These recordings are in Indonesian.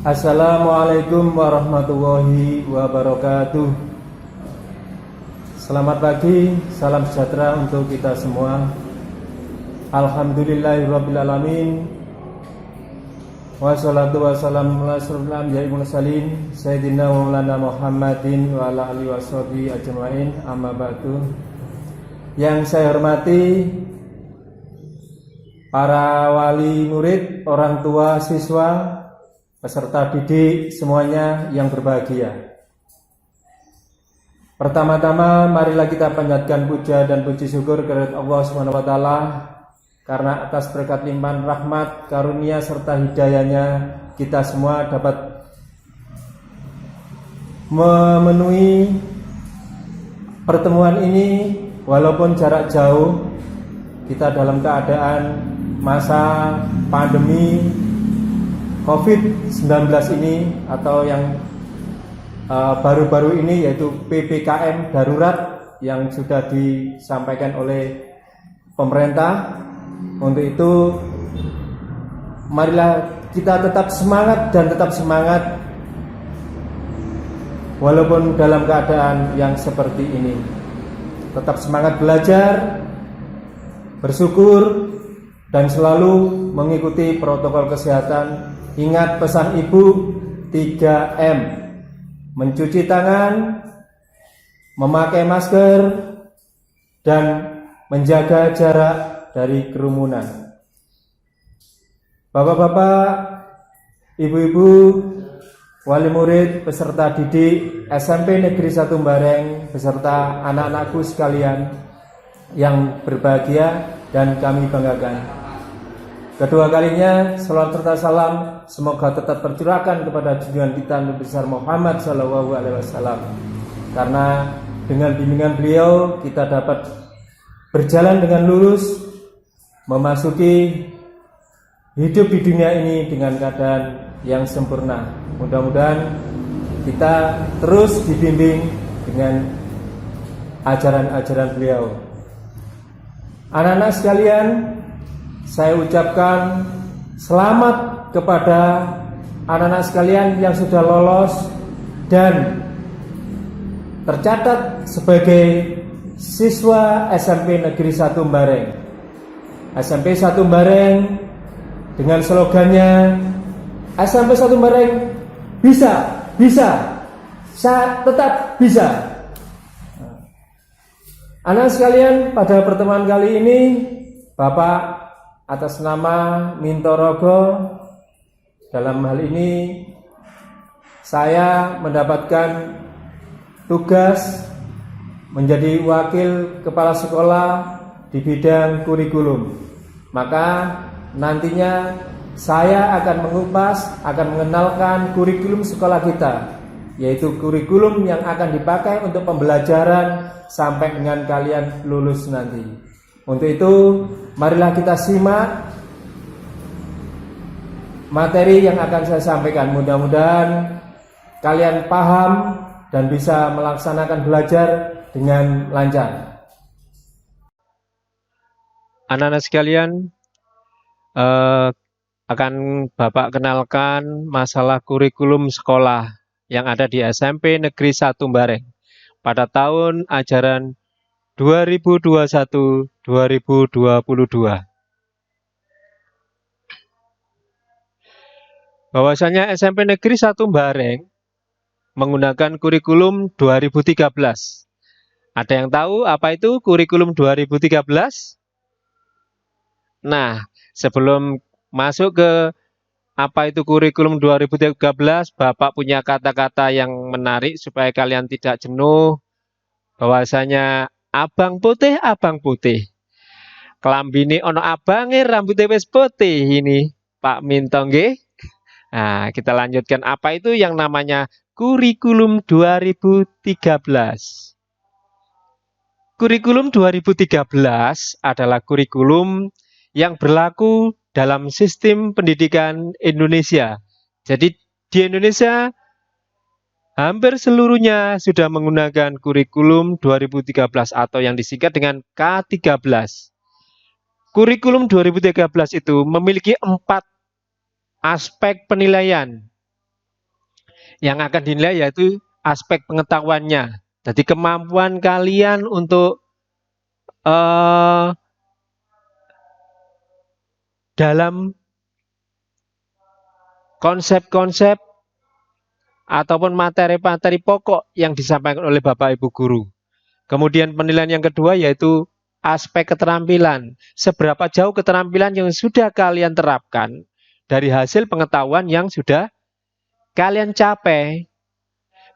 Assalamualaikum warahmatullahi wabarakatuh. Selamat pagi, salam sejahtera untuk kita semua. Alhamdulillahirrabbilalamin. Wassalatu wassalamu ala asyrofil anbiya'i wal mursalin Sayyidina wa maulana Muhammadin wa ala alihi washabihi ajmain, amma ba'du. Yang saya hormati para wali murid, orang tua siswa, peserta didik semuanya yang berbahagia. Pertama-tama marilah kita panjatkan puja dan puji syukur kepada Allah Subhanahu wa taala karena atas berkat limpahan rahmat, karunia serta hidayahnya kita semua dapat memenuhi pertemuan ini walaupun jarak jauh. Kita dalam keadaan masa pandemi COVID-19 ini atau yang baru-baru ini yaitu PPKM darurat yang sudah disampaikan oleh pemerintah. Untuk itu marilah kita tetap semangat dan tetap semangat walaupun dalam keadaan yang seperti ini. Tetap semangat belajar, bersyukur, dan selalu mengikuti protokol kesehatan. Ingat pesan ibu 3M: mencuci tangan, memakai masker, dan menjaga jarak dari kerumunan. Bapak-bapak, ibu-ibu, wali murid, peserta didik SMP Negeri 1 Bareng beserta anak-anakku sekalian yang berbahagia dan kami banggakan. Kedua kalinya salawat serta salam semoga tetap tercurahkan kepada junjungan kita Nabi besar Muhammad SAW. Karena dengan bimbingan beliau kita dapat berjalan dengan lurus, memasuki hidup di dunia ini dengan keadaan yang sempurna. Mudah-mudahan kita terus dibimbing dengan ajaran-ajaran beliau. Anak-anak sekalian, saya ucapkan selamat kepada anak-anak sekalian yang sudah lolos dan tercatat sebagai siswa SMP Negeri 1 Bareng. SMP 1 Bareng dengan slogannya SMP 1 Bareng bisa, saya tetap bisa. Anak sekalian, pada pertemuan kali ini Bapak atas nama Mintorogo, dalam hal ini saya mendapatkan tugas menjadi wakil kepala sekolah di bidang kurikulum. Maka nantinya saya akan mengupas, akan mengenalkan kurikulum sekolah kita, yaitu kurikulum yang akan dipakai untuk pembelajaran sampai dengan kalian lulus nanti. Untuk itu, marilah kita simak materi yang akan saya sampaikan. Mudah-mudahan kalian paham dan bisa melaksanakan belajar dengan lancar. Anak-anak sekalian, akan Bapak kenalkan masalah kurikulum sekolah yang ada di SMP Negeri 1 Bareng pada tahun ajaran 2021-2022. Bahwasanya SMP Negeri 1 Bareng menggunakan kurikulum 2013. Ada yang tahu apa itu kurikulum 2013? Nah, sebelum masuk ke apa itu kurikulum 2013, Bapak punya kata-kata yang menarik supaya kalian tidak jenuh. Bahwasanya abang putih, kelambine ono abange, rambutnya wis putih ini, Pak Minto nggih. Nah, kita lanjutkan apa itu yang namanya kurikulum 2013. Kurikulum 2013 adalah kurikulum yang berlaku dalam sistem pendidikan Indonesia. Jadi di Indonesia hampir seluruhnya sudah menggunakan kurikulum 2013 atau yang disingkat dengan K13. Kurikulum 2013 itu memiliki 4 aspek penilaian Yang akan dinilai yaitu aspek pengetahuannya. Jadi kemampuan kalian untuk dalam konsep-konsep ataupun materi-materi pokok yang disampaikan oleh Bapak Ibu guru. Kemudian penilaian yang kedua yaitu aspek keterampilan. Seberapa jauh keterampilan yang sudah kalian terapkan dari hasil pengetahuan yang sudah kalian capai.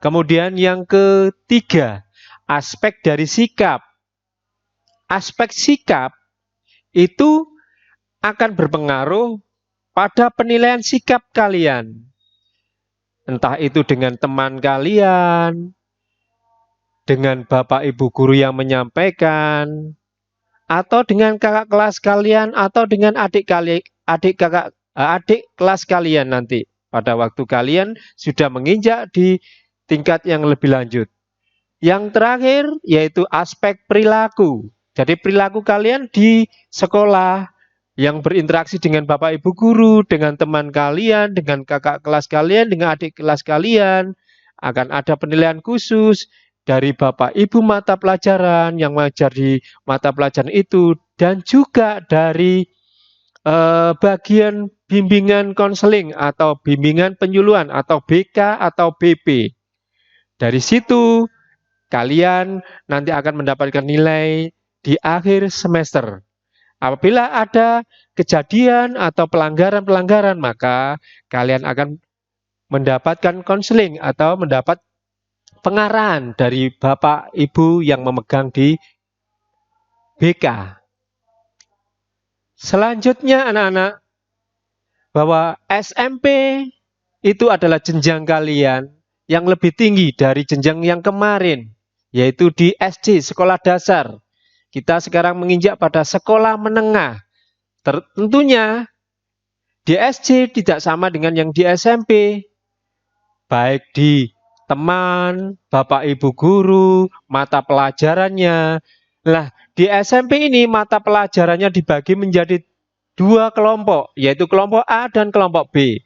Kemudian yang ketiga, aspek dari sikap. Aspek sikap itu akan berpengaruh pada penilaian sikap kalian. Entah itu dengan teman kalian, dengan Bapak Ibu guru yang menyampaikan, atau dengan kakak kelas kalian, atau dengan adik kelas kalian nanti pada waktu kalian sudah menginjak di tingkat yang lebih lanjut. Yang terakhir yaitu aspek perilaku. Jadi perilaku kalian di sekolah yang berinteraksi dengan Bapak Ibu guru, dengan teman kalian, dengan kakak kelas kalian, dengan adik kelas kalian, akan ada penilaian khusus dari Bapak Ibu mata pelajaran yang mengajar di mata pelajaran itu, dan juga dari bagian bimbingan konseling atau bimbingan penyuluhan atau BK atau BP. Dari situ kalian nanti akan mendapatkan nilai di akhir semester. Apabila ada kejadian atau pelanggaran-pelanggaran, maka kalian akan mendapatkan konseling atau mendapat pengarahan dari Bapak Ibu yang memegang di BK. Selanjutnya anak-anak, bahwa SMP itu adalah jenjang kalian yang lebih tinggi dari jenjang yang kemarin, yaitu di SD, sekolah dasar. Kita sekarang menginjak pada sekolah menengah. Tentunya di SD tidak sama dengan yang di SMP. Baik di teman, Bapak Ibu guru, mata pelajarannya. Nah, di SMP ini mata pelajarannya dibagi menjadi dua kelompok, yaitu kelompok A dan kelompok B.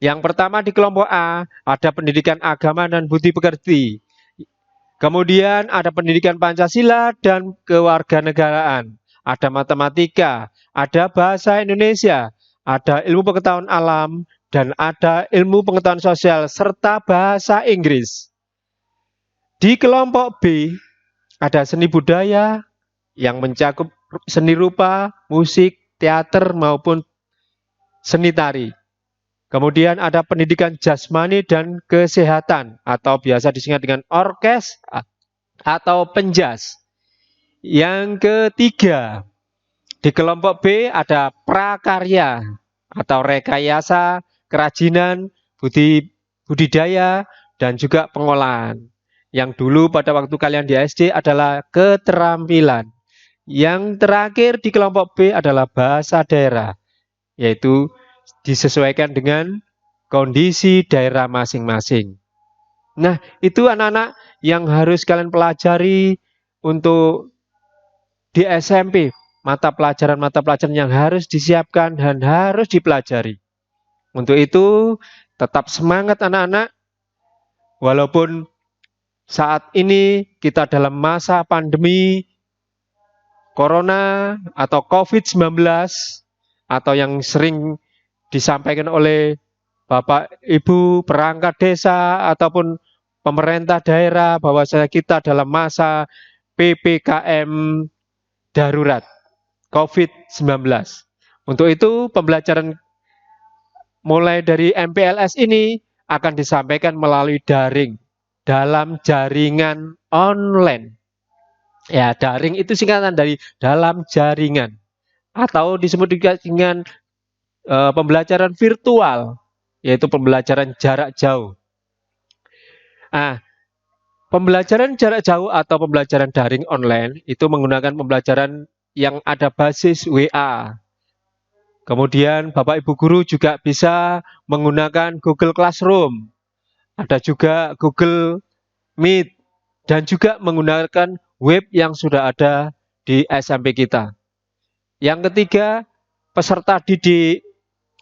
Yang pertama di kelompok A ada pendidikan agama dan budi pekerti. Kemudian ada pendidikan Pancasila dan kewarganegaraan. Ada matematika, ada bahasa Indonesia, ada ilmu pengetahuan alam, dan ada ilmu pengetahuan sosial, serta bahasa Inggris. Di kelompok B ada seni budaya yang mencakup seni rupa, musik, teater, maupun seni tari. Kemudian ada pendidikan jasmani dan kesehatan atau biasa disingkat dengan orkes atau penjas. Yang ketiga, di kelompok B ada prakarya atau rekayasa, kerajinan, budidaya, dan juga pengolahan. Yang dulu pada waktu kalian di SD adalah keterampilan. Yang terakhir di kelompok B adalah bahasa daerah, yaitu disesuaikan dengan kondisi daerah masing-masing. Nah, itu anak-anak yang harus kalian pelajari untuk di SMP. Mata pelajaran yang harus disiapkan dan harus dipelajari. Untuk itu, tetap semangat anak-anak. Walaupun saat ini kita dalam masa pandemi Corona atau COVID-19, atau yang sering disampaikan oleh Bapak Ibu perangkat desa ataupun pemerintah daerah bahwasanya kita dalam masa PPKM darurat COVID-19. Untuk itu pembelajaran mulai dari MPLS ini akan disampaikan melalui daring dalam jaringan online. Ya, daring itu singkatan dari dalam jaringan atau disebut juga dengan pembelajaran virtual, yaitu pembelajaran jarak jauh. Nah, pembelajaran jarak jauh atau pembelajaran daring online itu menggunakan pembelajaran yang ada basis WA. Kemudian Bapak Ibu guru juga bisa menggunakan Google Classroom. Ada juga Google Meet dan juga menggunakan web yang sudah ada di SMP kita. Yang ketiga, peserta didik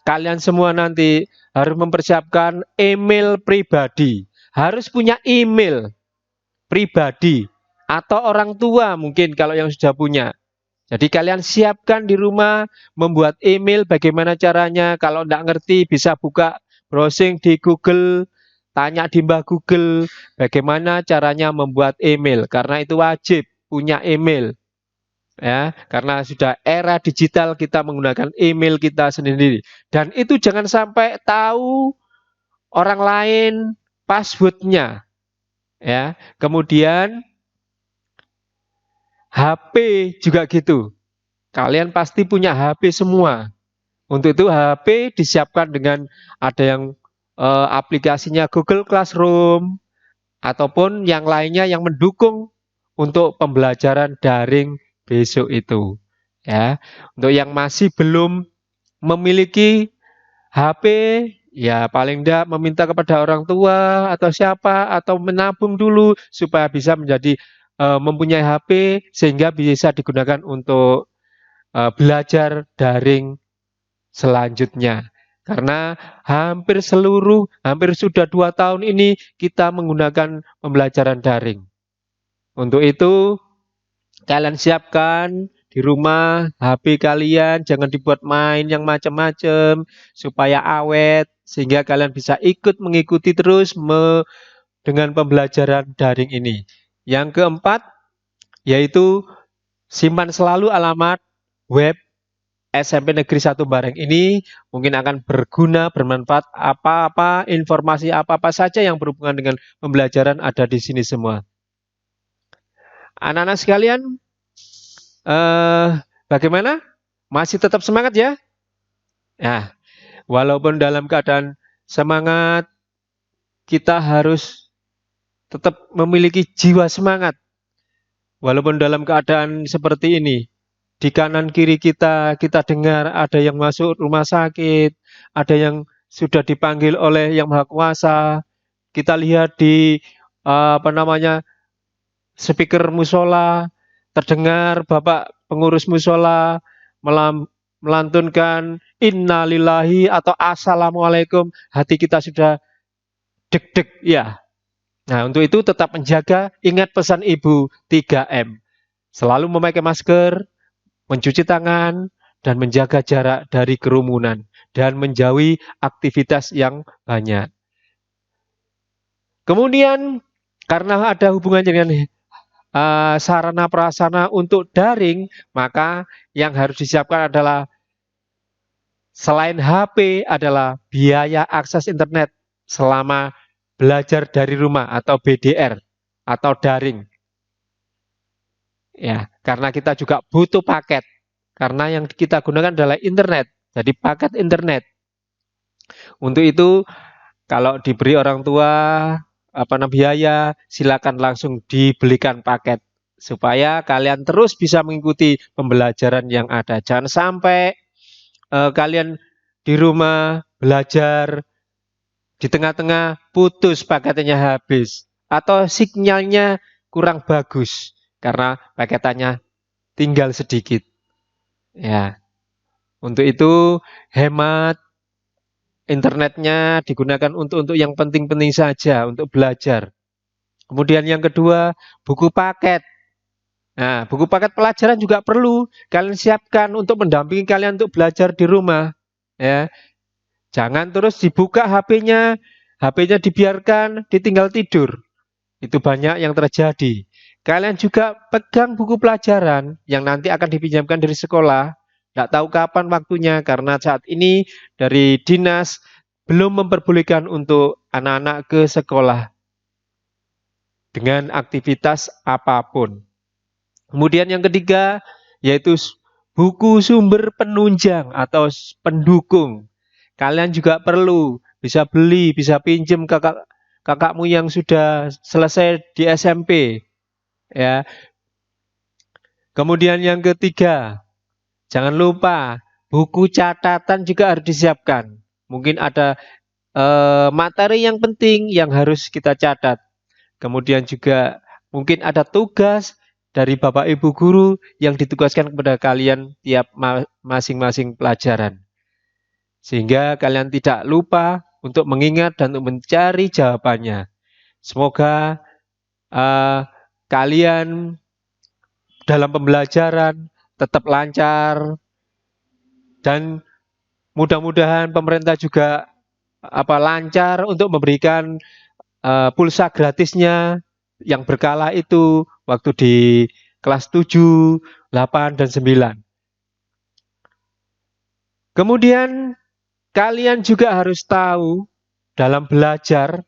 kalian semua nanti harus mempersiapkan email pribadi. Harus punya email pribadi. Atau orang tua mungkin kalau yang sudah punya. Jadi kalian siapkan di rumah, membuat email bagaimana caranya. Kalau tidak ngerti bisa buka browsing di Google, tanya di Mbah Google bagaimana caranya membuat email. Karena itu wajib punya email. Ya, karena sudah era digital kita menggunakan email kita sendiri. Dan itu jangan sampai tahu orang lain passwordnya. Ya, kemudian HP juga gitu. Kalian pasti punya HP semua. Untuk itu HP disiapkan dengan ada yang aplikasinya Google Classroom ataupun yang lainnya yang mendukung untuk pembelajaran daring besok itu. Ya, untuk yang masih belum memiliki HP, ya paling tidak meminta kepada orang tua atau siapa atau menabung dulu supaya bisa menjadi mempunyai HP sehingga bisa digunakan untuk belajar daring selanjutnya. Karena hampir sudah 2 tahun ini kita menggunakan pembelajaran daring. Untuk itu kalian siapkan di rumah HP kalian, jangan dibuat main yang macam-macam supaya awet sehingga kalian bisa mengikuti terus dengan pembelajaran daring ini. Yang keempat, yaitu simpan selalu alamat web SMP Negeri 1 Bareng ini mungkin akan berguna, bermanfaat informasi apa-apa saja yang berhubungan dengan pembelajaran ada di sini semua. Anak-anak sekalian, bagaimana? Masih tetap semangat ya? Nah, walaupun dalam keadaan semangat, kita harus tetap memiliki jiwa semangat. Walaupun dalam keadaan seperti ini, di kanan kiri kita dengar ada yang masuk rumah sakit, ada yang sudah dipanggil oleh Yang Maha Kuasa. Kita lihat di speaker musola, terdengar Bapak pengurus musola melantunkan innalillahi atau assalamualaikum, hati kita sudah deg-deg ya. Nah, untuk itu tetap menjaga, ingat pesan Ibu 3M. Selalu memakai masker, mencuci tangan, dan menjaga jarak dari kerumunan, dan menjauhi aktivitas yang banyak. Kemudian, karena ada hubungan dengan sarana prasarana untuk daring, maka yang harus disiapkan adalah selain HP adalah biaya akses internet selama belajar dari rumah atau BDR atau daring. Ya, karena kita juga butuh paket. Karena yang kita gunakan adalah internet. Jadi paket internet. Untuk itu kalau diberi orang tua biaya, silakan langsung dibelikan paket supaya kalian terus bisa mengikuti pembelajaran yang ada. Jangan sampai kalian di rumah belajar di tengah-tengah putus paketnya habis atau sinyalnya kurang bagus karena paketannya tinggal sedikit. Ya. Untuk itu hemat internetnya digunakan untuk yang penting-penting saja untuk belajar. Kemudian yang kedua, buku paket. Nah, buku paket pelajaran juga perlu kalian siapkan untuk mendampingi kalian untuk belajar di rumah. Ya. Jangan terus dibuka HP-nya dibiarkan, ditinggal tidur. Itu banyak yang terjadi. Kalian juga pegang buku pelajaran yang nanti akan dipinjamkan dari sekolah. Tidak tahu kapan waktunya karena saat ini dari dinas belum memperbolehkan untuk anak-anak ke sekolah dengan aktivitas apapun. Kemudian yang ketiga yaitu buku sumber penunjang atau pendukung. Kalian juga perlu bisa beli, bisa pinjam kakakmu yang sudah selesai di SMP. Ya. Kemudian yang ketiga, jangan lupa buku catatan juga harus disiapkan. Mungkin ada materi yang penting yang harus kita catat. Kemudian juga mungkin ada tugas dari Bapak Ibu guru yang ditugaskan kepada kalian tiap masing-masing pelajaran. Sehingga kalian tidak lupa untuk mengingat dan untuk mencari jawabannya. Semoga kalian dalam pembelajaran tetap lancar dan mudah-mudahan pemerintah juga lancar untuk memberikan pulsa gratisnya yang berkala itu waktu di kelas 7, 8, dan 9. Kemudian kalian juga harus tahu dalam belajar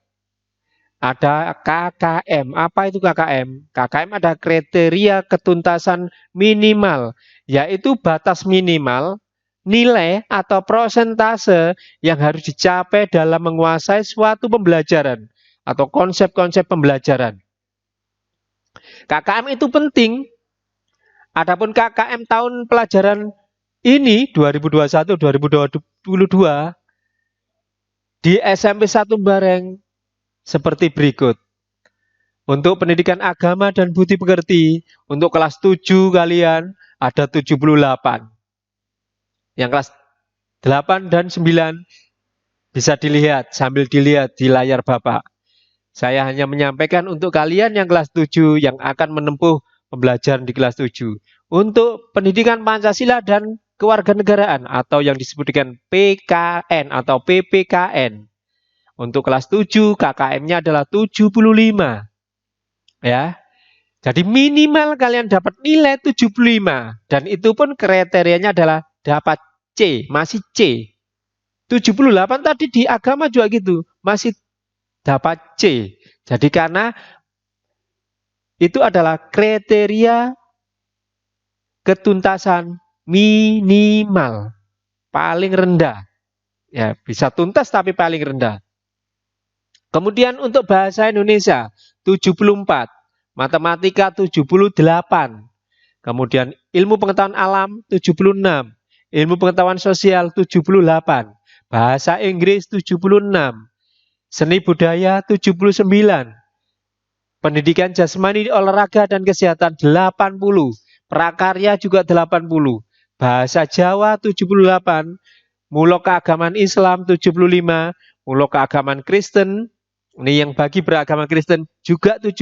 ada KKM. Apa itu KKM? KKM ada kriteria ketuntasan minimal, yaitu batas minimal nilai atau persentase yang harus dicapai dalam menguasai suatu pembelajaran atau konsep-konsep pembelajaran. KKM itu penting. Adapun KKM tahun pelajaran ini 2021-2022 di SMP 1 Bareng seperti berikut. Untuk pendidikan agama dan budi pekerti, untuk kelas 7 kalian ada 78. Yang kelas 8 dan 9 bisa dilihat sambil dilihat di layar Bapak. Saya hanya menyampaikan untuk kalian yang kelas 7 yang akan menempuh pembelajaran di kelas 7. Untuk pendidikan Pancasila dan kewarganegaraan atau yang disebut dengan PKN atau PPKN. Untuk kelas 7 KKM-nya adalah 75. Ya. Jadi minimal kalian dapat nilai 75 dan itu pun kriterianya adalah dapat C, masih C. 78 tadi di agama juga gitu, masih dapat C. Jadi karena itu adalah kriteria ketuntasan minimal, paling rendah. Ya, bisa tuntas tapi paling rendah. Kemudian untuk bahasa Indonesia 74, matematika 78, kemudian ilmu pengetahuan alam 76, ilmu pengetahuan sosial 78, bahasa Inggris 76, seni budaya 79, pendidikan jasmani, olahraga dan kesehatan 80, prakarya juga 80, bahasa Jawa 78, mulok keagamaan Islam 75, mulok keagamaan Kristen, ini yang bagi beragama Kristen juga 75.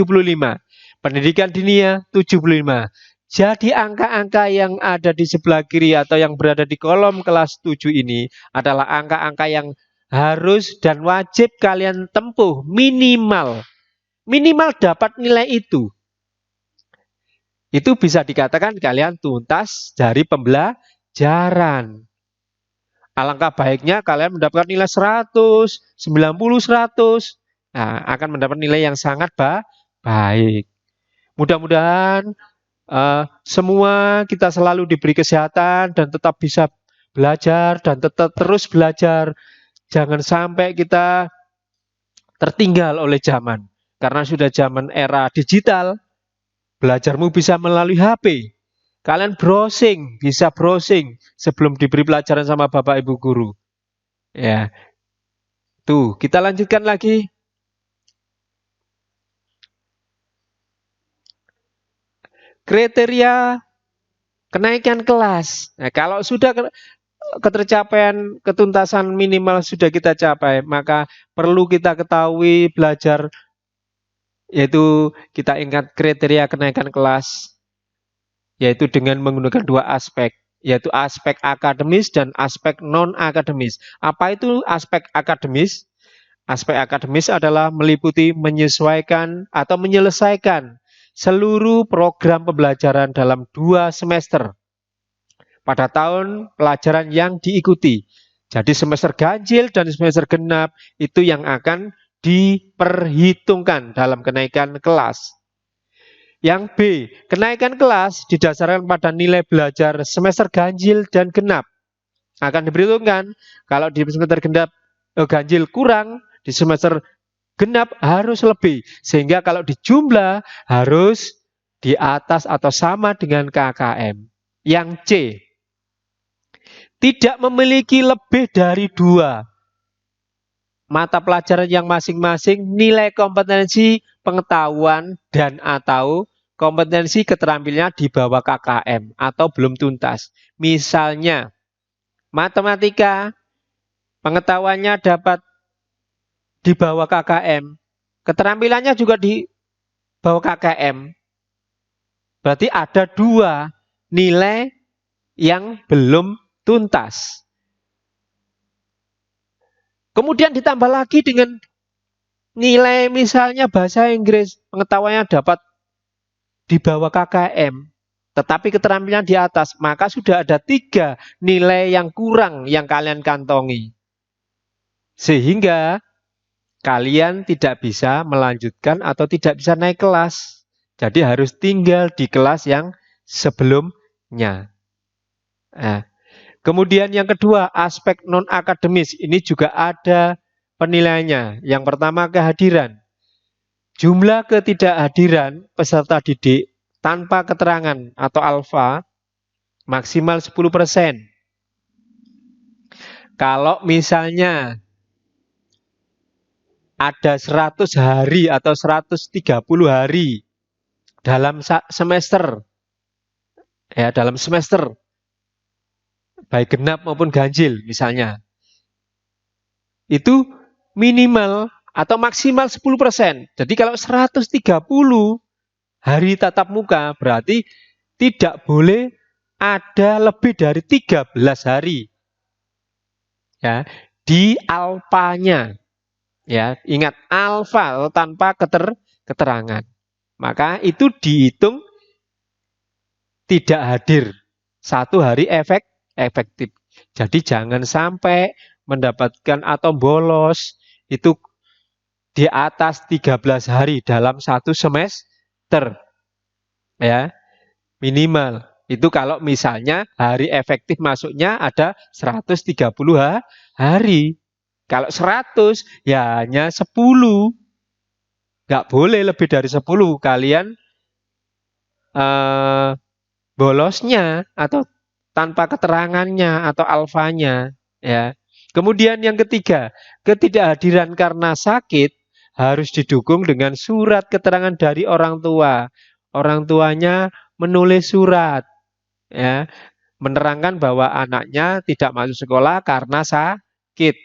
Pendidikan dinia 75. Jadi angka-angka yang ada di sebelah kiri atau yang berada di kolom kelas 7 ini adalah angka-angka yang harus dan wajib kalian tempuh minimal. Minimal dapat nilai itu. Itu bisa dikatakan kalian tuntas dari pembelajaran. Alangkah baiknya kalian mendapatkan nilai 100, 90, 100. Nah, akan mendapat nilai yang sangat baik. Mudah-mudahan semua kita selalu diberi kesehatan dan tetap bisa belajar dan tetap terus belajar. Jangan sampai kita tertinggal oleh zaman. Karena sudah zaman era digital, belajarmu bisa melalui HP. Kalian browsing, bisa browsing sebelum diberi pelajaran sama Bapak Ibu guru. Ya. Tuh, kita lanjutkan lagi. Kriteria kenaikan kelas. Nah, kalau sudah ketercapaian ketuntasan minimal sudah kita capai, maka perlu kita ketahui belajar, yaitu kita ingat kriteria kenaikan kelas, yaitu dengan menggunakan dua aspek, yaitu aspek akademis dan aspek non-akademis. Apa itu aspek akademis? Aspek akademis adalah meliputi menyesuaikan atau menyelesaikan seluruh program pembelajaran dalam 2 semester pada tahun pelajaran yang diikuti. Jadi semester ganjil dan semester genap itu yang akan diperhitungkan dalam kenaikan kelas. Yang B, kenaikan kelas didasarkan pada nilai belajar semester ganjil dan genap. Akan diperhitungkan kalau di semester genap ganjil kurang, di semester genap harus lebih. Sehingga kalau dijumlah harus di atas atau sama dengan KKM. Yang C, tidak memiliki lebih dari 2 mata pelajaran yang masing-masing nilai kompetensi pengetahuan dan atau kompetensi keterampilannya di bawah KKM atau belum tuntas. Misalnya, matematika pengetahuannya dapat di bawah KKM, keterampilannya juga di bawah KKM. Berarti ada 2 nilai yang belum tuntas. Kemudian ditambah lagi dengan nilai misalnya bahasa Inggris, pengetahuannya dapat di bawah KKM, tetapi keterampilan di atas, maka sudah ada 3 nilai yang kurang yang kalian kantongi. Sehingga kalian tidak bisa melanjutkan atau tidak bisa naik kelas. Jadi harus tinggal di kelas yang sebelumnya. Nah, kemudian yang kedua, aspek non-akademis. Ini juga ada penilaiannya. Yang pertama, kehadiran. Jumlah ketidakhadiran peserta didik tanpa keterangan atau alfa maksimal 10%. Kalau misalnya ada 100 hari atau 130 hari dalam semester, ya dalam semester, baik genap maupun ganjil misalnya, itu minimal atau maksimal 10%. Jadi kalau 130 hari tatap muka berarti tidak boleh ada lebih dari 13 hari ya di alfanya. Ya, ingat alfa tanpa keterangan. Maka itu dihitung tidak hadir 1 hari efektif. Jadi jangan sampai mendapatkan atau bolos itu di atas 13 hari dalam 1 semester. Ya, minimal. Itu kalau misalnya hari efektif masuknya ada 130 hari. Kalau 100 ya hanya 10. Nggak boleh lebih dari 10. Kalian bolosnya atau tanpa keterangannya atau alfanya. Ya. Kemudian yang ketiga, ketidakhadiran karena sakit harus didukung dengan surat keterangan dari orang tua. Orang tuanya menulis surat, ya, menerangkan bahwa anaknya tidak masuk sekolah karena sakit.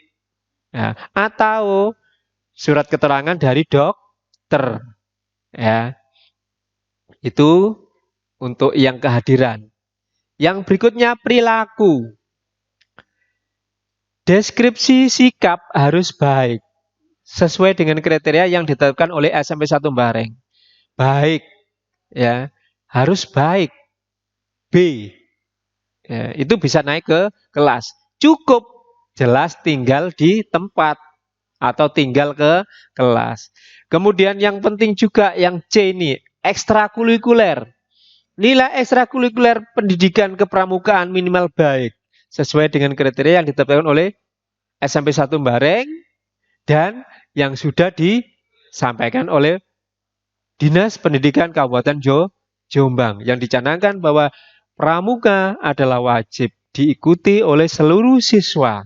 Ya, atau surat keterangan dari dokter, ya. Itu untuk yang kehadiran. Yang berikutnya perilaku. Deskripsi sikap harus baik sesuai dengan kriteria yang ditetapkan oleh SMP 1 Bareng. Baik, ya, harus baik. B, ya, itu bisa naik ke kelas. Cukup jelas tinggal di tempat atau tinggal ke kelas. Kemudian yang penting juga yang C ini, ekstrakurikuler. Nilai ekstrakurikuler pendidikan kepramukaan minimal baik sesuai dengan kriteria yang ditetapkan oleh SMP 1 Bareng dan yang sudah disampaikan oleh Dinas Pendidikan Kabupaten Jombang yang dicanangkan bahwa pramuka adalah wajib diikuti oleh seluruh siswa.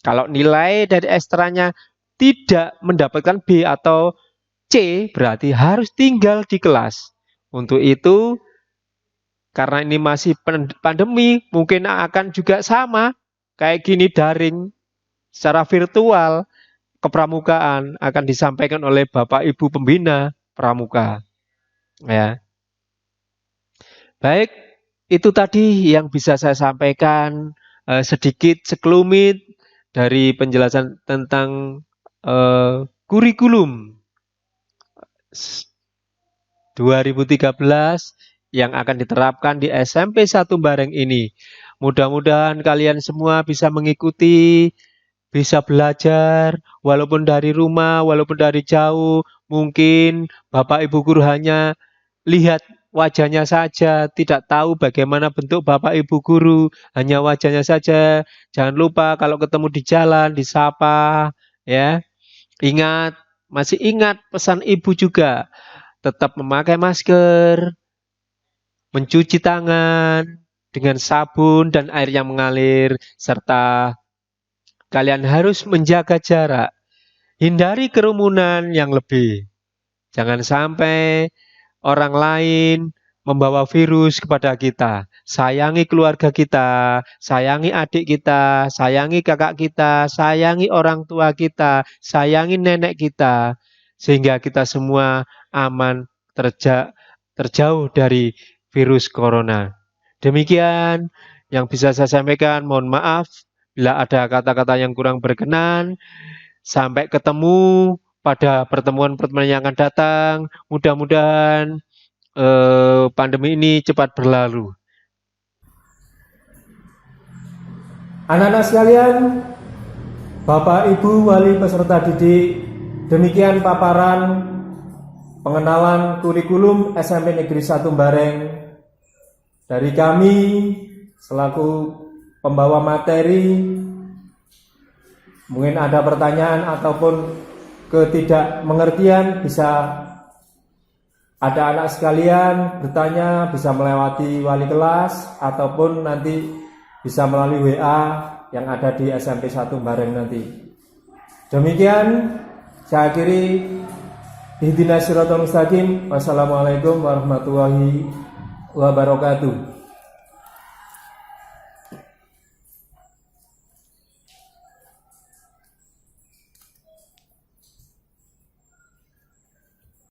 Kalau nilai dari ekstranya tidak mendapatkan B atau C, berarti harus tinggal di kelas. Untuk itu, karena ini masih pandemi, mungkin akan juga sama, kayak gini daring, secara virtual, kepramukaan akan disampaikan oleh Bapak Ibu Pembina Pramuka. Ya. Baik, itu tadi yang bisa saya sampaikan sedikit sekelumit dari penjelasan tentang kurikulum 2013 yang akan diterapkan di SMP 1 Bareng ini. Mudah-mudahan kalian semua bisa mengikuti, bisa belajar, walaupun dari rumah, walaupun dari jauh. Mungkin Bapak Ibu guru hanya lihat wajahnya saja, tidak tahu bagaimana bentuk Bapak Ibu guru, hanya wajahnya saja. Jangan lupa kalau ketemu di jalan, disapa, ya. Ingat, masih ingat pesan Ibu juga, tetap memakai masker, mencuci tangan dengan sabun dan air yang mengalir, serta kalian harus menjaga jarak. Hindari kerumunan yang lebih. Jangan sampai orang lain membawa virus kepada kita. Sayangi keluarga kita, sayangi adik kita, sayangi kakak kita, sayangi orang tua kita, sayangi nenek kita, sehingga kita semua aman terjauh dari virus corona. Demikian yang bisa saya sampaikan. Mohon maaf bila ada kata-kata yang kurang berkenan. Sampai ketemu pada pertemuan-pertemuan yang akan datang. Mudah-mudahan pandemi ini cepat berlalu. Anak-anak sekalian, Bapak Ibu wali peserta didik, demikian paparan pengenalan kurikulum SMP Negeri 1 Bareng dari kami selaku pembawa materi. Mungkin ada pertanyaan ataupun ketidakmengertian, bisa ada anak sekalian bertanya, bisa melewati wali kelas ataupun nanti bisa melalui WA yang ada di SMP 1 Bareng nanti. Demikian saya akhiri. Ihdinas siratal mustaqim. Wassalamualaikum warahmatullahi wabarakatuh.